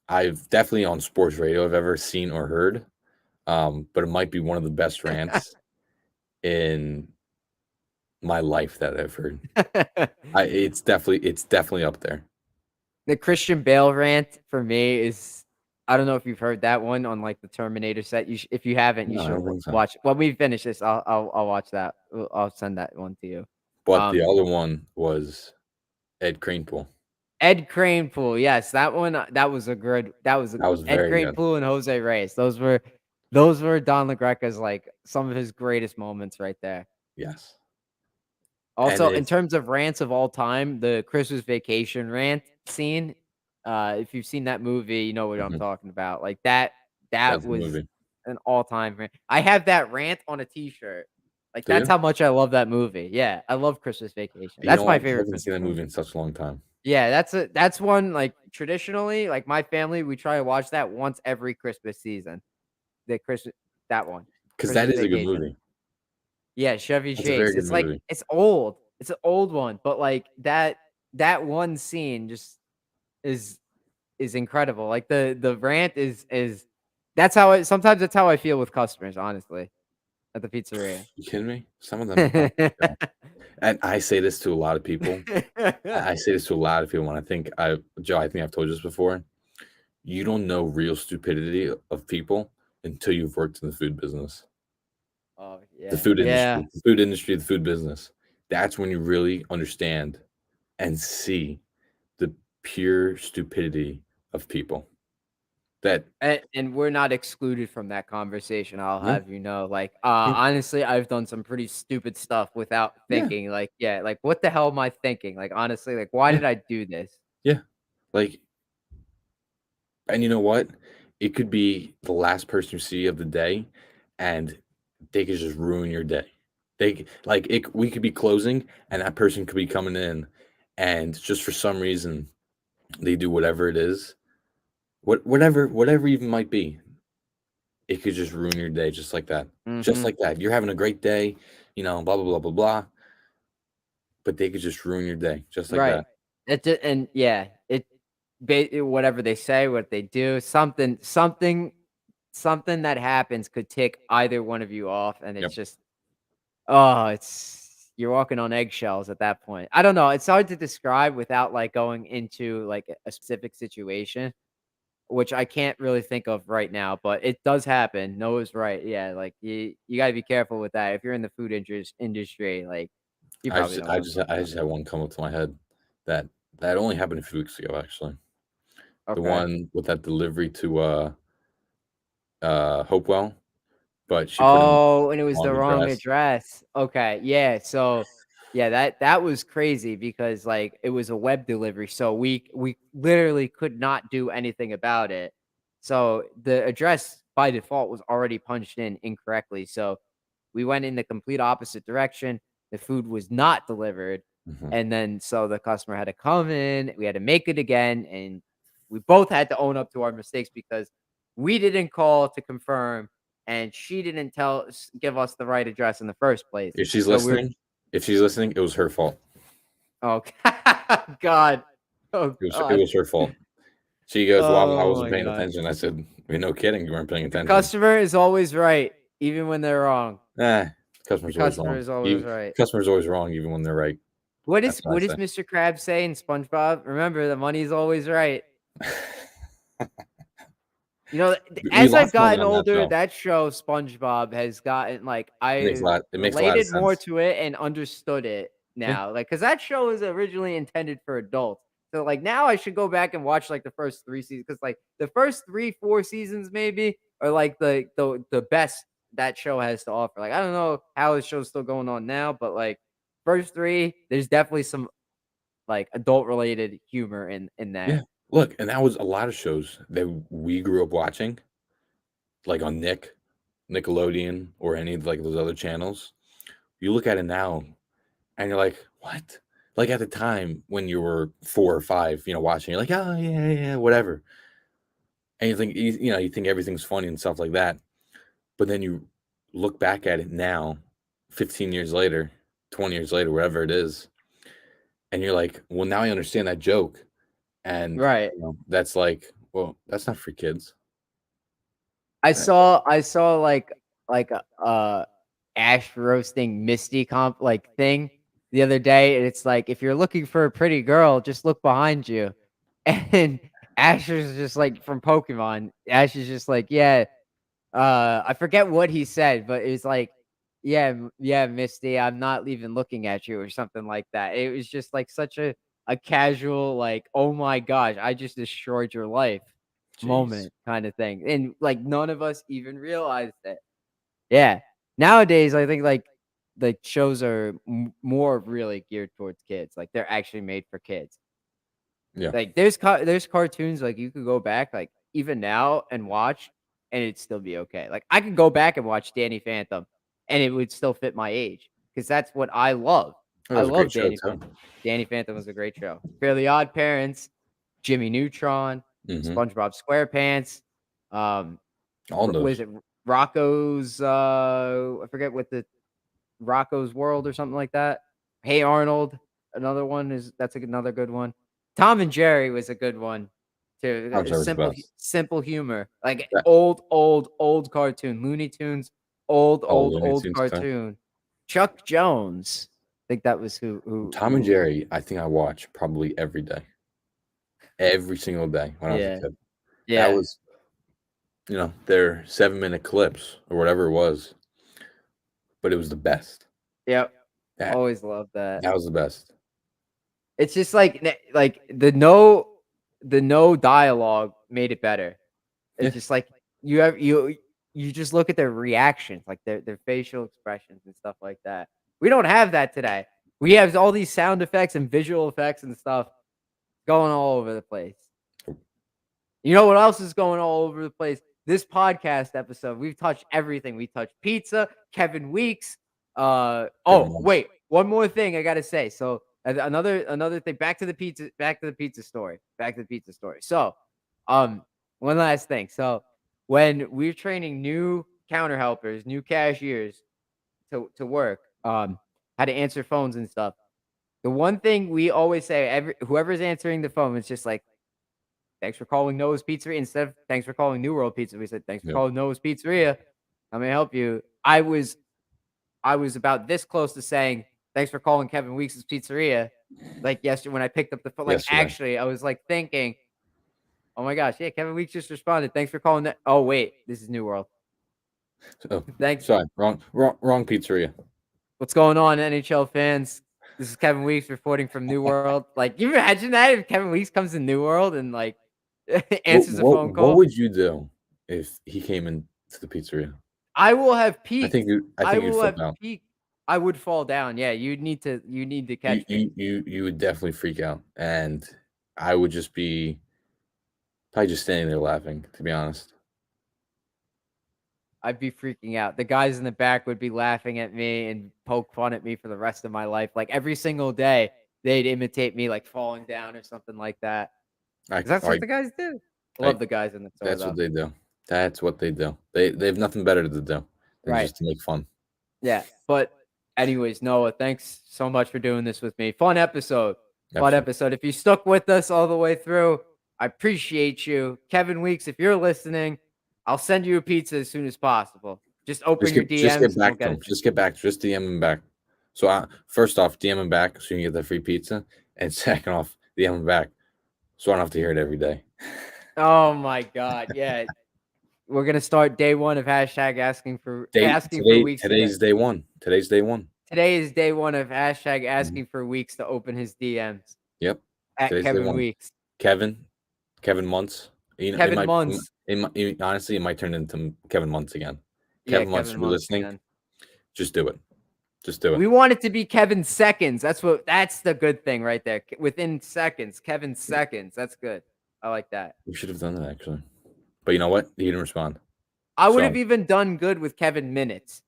I've definitely on sports radio I've ever seen or heard. But it might be one of the best rants in my life that I've heard. It's definitely up there. the Christian Bale rant for me is I don't know if you've heard that one on, like, the Terminator set. If you haven't, you No, I should don't think so. watch when we finish this, I'll watch that. I'll send that one to you. But the Um other one was Ed Kranepool. Ed Kranepool, yes, that one, that was a That was Ed very good. Kranepool and Jose Reyes. Those were Don LaGreca's, like, some of his greatest moments right there. Yes. And Also, in it's terms of rants of all time, the Christmas Vacation rant scene, if you've seen that movie, you know what I'm mhm, talking about. Like, that that's the was movie. an all-time rant. I have that rant on a T-shirt. Like, Do that's you? how much I love that movie. Yeah, I love Christmas Vacation. You know That's my what? I favorite haven't seen Christmas that movie. movie in such a long time. Yeah, that's one, like, traditionally, like, my family, we try to watch that once every Christmas season. The Christmas that one, Because that Christmas is a good Vacation. movie. Yeah, Chevy That's a very Chase. good It's like movie. it's old. It's an old one, but, like, that one scene just is is incredible. Like, the rant is that's how I sometimes that's how I feel with customers, honestly, at the pizzeria. You kidding me? Some of them, oh my god. And I say this to a lot of people. I say this to a lot of people when Joe, I think I've told you this before. You don't know real stupidity of people until you've worked in the food business, Oh, the yeah. food Yeah. industry, the food industry, the food business. That's when you really understand and see the pure stupidity of people. That And we're not excluded from that conversation, I'll no, have you know, like, yeah, honestly, I've done some pretty stupid stuff without yeah, thinking, like, yeah, like, what the hell am I thinking? Like, honestly, like, why yeah, did I do this? yeah. Like, and you know what? It could be the last person you see of the day, and they could just ruin your day. We could be closing, and that person could be coming in, and just for some reason they do whatever it is, whatever even might be. It could just ruin your day just like that. Just Mhm. like that. You're having a great day, blah blah blah blah blah, but they could just ruin your day just like Right. that. And yeah, whatever they say, what they do, something that happens could tick either one of you off, and it's Yep. just, oh, it's you're walking on eggshells at that point. I don't know, it's hard to describe without, like, going into, like, a specific situation, which I can't really think of right now, but it does happen. Noah's right, yeah, like, you gotta be careful with that. If you're in the food industry, like, you I probably just don't I want just something I like just had that. one come up to my head that that only happened a few weeks ago, actually. The Okay. one with that delivery to Hopewell, but she put in the Oh, and it was the wrong wrong address. address. Okay, yeah, so, yeah, that was crazy because, like, it was a web delivery, so we literally could not do anything about it. So, the address by default was already punched in incorrectly, so we went in the complete opposite direction. The food was not delivered, Mhm. and then so the customer had to come in, we had to make it again, and we both had to own up to our mistakes because we didn't call to confirm, and she didn't give us the right address in the first place. If she's So we're listening if she's listening, it was her fault. oh god. Oh It god. was her fault. She goes, "Well, I Oh wasn't my paying god. attention." I said, "No kidding, you weren't paying The attention." customer is always right, even when they're wrong. Eh, The customer's always customer wrong. is always right. Customer's always wrong even when they're right. That's what I What does Mr. Krabs say in SpongeBob? Remember, the money's always right. say. You know, We as I've lost money gotten on that older, show. that show, SpongeBob, has gotten, like, I It makes a lot of related more sense. to it and understood it Yeah. now, like, because that show was originally intended for adults. So, like, now I should go back and watch, like, the first 3 seasons because, like, the first 3, 4 seasons maybe are, like, the best that show has to offer. Like, I don't know how the show's still going on now, but, like, first 3, there's definitely some, like, adult-related humor in Yeah. there. Look, and that was a lot of shows that we grew up watching, like on Nickelodeon, or any of, like, those other channels. You look at it now and you're like, "What?" Like, at the time when you were 4 or 5, watching, you're like, "Oh, yeah, yeah, whatever." And you think everything's funny and stuff like that. But then you look back at it now, 15 years later, 20 years later, whatever it is, and you're like, "Well, now I understand that joke." And, Right. that's like, well, that's not for kids. Uh, I saw like a ash roasting Misty comp like thing the other day, and it's like, if you're looking for a pretty girl, just look behind you. And Ash is just like from Pokemon. Ash is just like, yeah, I forget what he said, but it's like, yeah, yeah, Misty, I'm not even looking at you or something like that. It was just like such a casual, like, oh my gosh, I just destroyed your life Jeez. moment kind of thing. And like none of us even realized it. Yeah. Nowadays, I think like shows are more really geared towards kids. Like they're actually made for kids. Yeah. Like, there's cartoons, like, you could go back, like, even now and watch, and it'd still be okay. Like, I could go back and watch Danny Phantom, and it would still fit my age, because that's what I love. That I was a great love show Danny too. Phantom. Danny Phantom was a great show. Fairly Odd Parents, Jimmy Neutron, Mhm. SpongeBob SquarePants, um, All what is those. it, Rocco's, I forget what the Rocco's World or something like that. Hey Arnold, another one is that's another good one. Tom and Jerry was a good one too. Tom Selleck's the best. Simple humor, like That old cartoon. Looney Tunes, old Oh, old Looney old Tunes too. cartoon. Chuck Jones, I think that was Tom and who. Jerry, I think I watch probably every day. Every single day when I was a Yeah, kid. That yeah, was, their 7-minute clips or whatever it was, but it was the best. yep. That Always loved that. that was the best. It's just like like the no dialogue made it better. It's Yeah. just like you just look at their reactions, like their facial expressions and stuff like that. We don't have that today. We have all these sound effects and visual effects and stuff going all over the place. You know what else is going all over the place? This podcast episode, we've touched everything. We touched pizza, Kevin Weeks. Kevin Oh, Munch. wait, one more thing I gotta say. So another thing. Back to the pizza. Back to the pizza story. Back to the pizza story. So, one last thing. So when we're training new counter helpers, new cashiers to work, how to answer phones and stuff. The one thing we always say, whoever's answering the phone, it's just like, "Thanks for calling Noah's Pizzeria." Instead of "Thanks for calling New World Pizza," we said, "Thanks for Yep. calling Noah's Pizzeria. How may I help you?" I was about this close to saying, "Thanks for calling Kevin Weeks' Pizzeria," like, yesterday when I picked up the phone. Like, Yesterday. actually, I was, like, thinking, "Oh my gosh, yeah, Kevin Weeks just responded. Thanks for calling that." Oh, wait, this is New World. Oh, Thanks. sorry, wrong pizzeria. What's going on, NHL fans? This is Kevin Weeks reporting from New World. Like, you imagine that if Kevin Weeks comes to New World and, like, answers a phone What call? would you do if he came into the pizzeria? I will have peaked. I I think you'd will flip have out. peaked. I would fall down. Yeah, you need to catch me. You would definitely freak out, and I would just be probably just standing there laughing, to be honest. I'd be freaking out. The guys in the back would be laughing at me and poke fun at me for the rest of my life. Like, every single day, they'd imitate me, like, falling down or something like that. I 'Cause that's what I the guys do. I I love the guys in the store, That's what though. they do. That's what they do. They have nothing better to do than Right. just to make fun. Yeah. But anyways, Noah, thanks so much for doing this with me. Fun episode. Fun Absolutely. episode. If you stuck with us all the way through, I appreciate you. Kevin Weeks, if you're listening, I'll send you a pizza as soon as possible. Just open your Just DMs get and we'll back to get him. it to you. Just get back. Just DM him back. So first off, DM him back so you can get the free pizza, and second off, DM him back so I don't have to hear it every day. Oh my God. Yeah. We're gonna start day one of hashtag asking for weeks to get. Today's day one. Today's day one. Today is day one of hashtag Mhm. asking for weeks to open his DMs Yep. at Today's day Kevin one. Weeks. Kevin, Kevin Muntz. You know, Kevin Munz. honestly, it might turn into Kevin Muntz again. Yeah, Kevin Muntz, Kevin if you're Munz listening, again. just do it. Just do it. We want it to be Kevin Seconds. That's the good thing right there. Within seconds, Kevin Seconds. That's good. I like that. We should have done that actually. But you know what? He didn't respond. I would have So even done good with Kevin Minutes.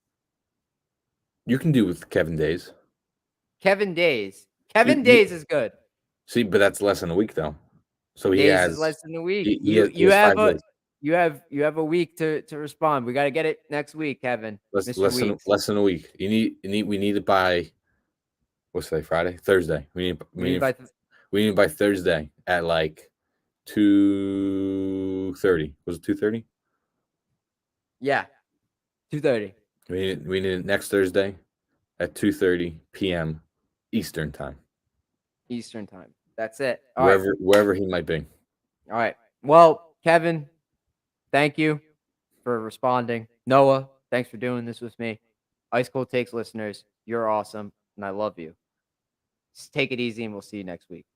you can do with Kevin Days. Kevin Days. Kevin You Days is good. see, but that's less than a week though. So Days is less than a week. he You has have 5 days. you have a week to respond. We got to get it next week, Kevin. Mr. Weeks. Less than a week. We need it by what's today? Friday? Thursday. We need by We need it by Thursday at like 2:30. Was it 2:30? yeah, 2:30 We need it next Thursday at 2:30 p.m. Eastern time. Eastern time. That's it. All right. Wherever he might be. All right. Well, Kevin, thank you for responding. Noah, thanks for doing this with me. Ice Cold Takes listeners, you're awesome, and I love you. Just take it easy, and we'll see you next week.